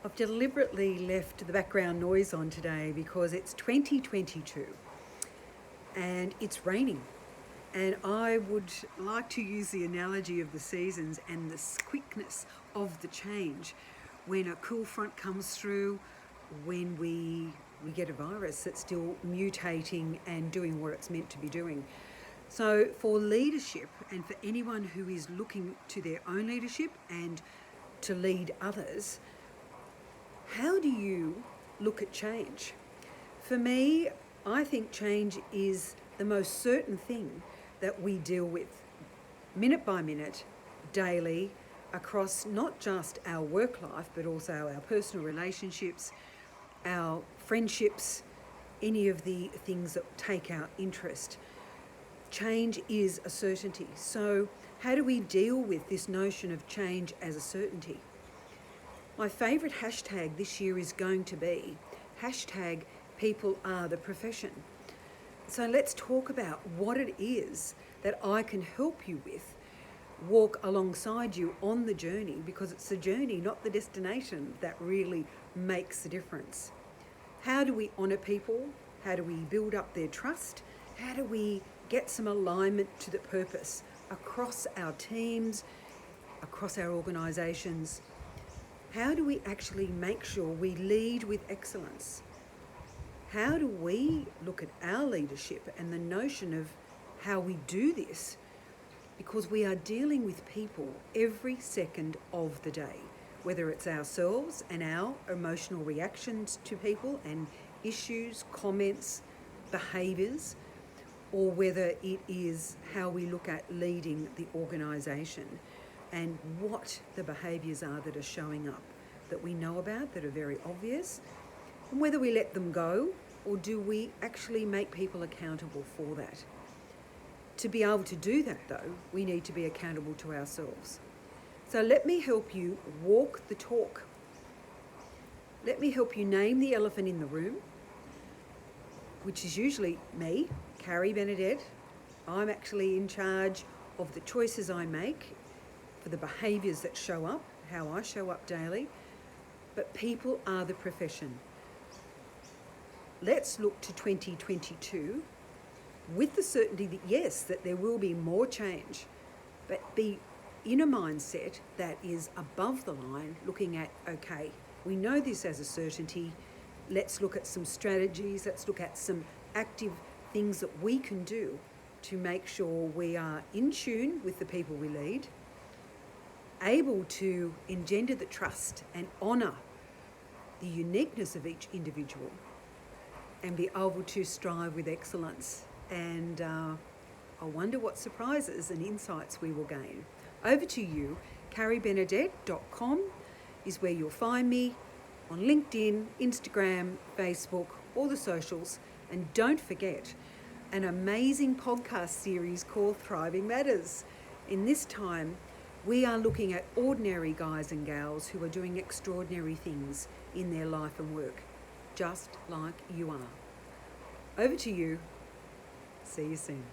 I've deliberately left the background noise on today because it's 2022 and it's raining. And I would like to use the analogy of the seasons and the quickness of the change when a cool front comes through, when we get a virus that's still mutating and doing what it's meant to be doing. So for leadership and for anyone who is looking to their own leadership and to lead others, how do you look at change? For me, I think change is the most certain thing that we deal with minute by minute, daily, across not just our work life, but also our personal relationships, our friendships, any of the things that take our interest. Change is a certainty. So how do we deal with this notion of change as a certainty? My favourite hashtag this year is going to be hashtag people are the profession. So let's talk about what it is that I can help you with, walk alongside you on the journey, because it's the journey, not the destination, that really makes the difference. How do we honour people? How do we build up their trust? How do we get some alignment to the purpose across our teams, across our organisations? How do we actually make sure we lead with excellence? How do we look at our leadership and the notion of how we do this? Because we are dealing with people every second of the day, whether it's ourselves and our emotional reactions to people and issues, comments, behaviours, or whether it is how we look at leading the organisation and what the behaviours are that are showing up that we know about, that are very obvious, and whether we let them go or do we actually make people accountable for that. To be able to do that though, we need to be accountable to ourselves. So let me help you walk the talk. Let me help you name the elephant in the room, which is usually me, Carrie Benedette. I'm actually in charge of the choices I make for the behaviours that show up, how I show up daily, but people are the profession. Let's look to 2022 with the certainty that yes, that there will be more change, but be in a mindset that is above the line, looking at, okay, we know this as a certainty, let's look at some strategies, let's look at some active things that we can do to make sure we are in tune with the people we lead, able to engender the trust and honour the uniqueness of each individual, and be able to strive with excellence. And I wonder what surprises and insights we will gain. Over to you. carriebenedette.com is where you'll find me on LinkedIn, Instagram, Facebook, all the socials. And don't forget an amazing podcast series called Thriving Matters. In this time, we are looking at ordinary guys and gals who are doing extraordinary things in their life and work, just like you are. Over to you. See you soon.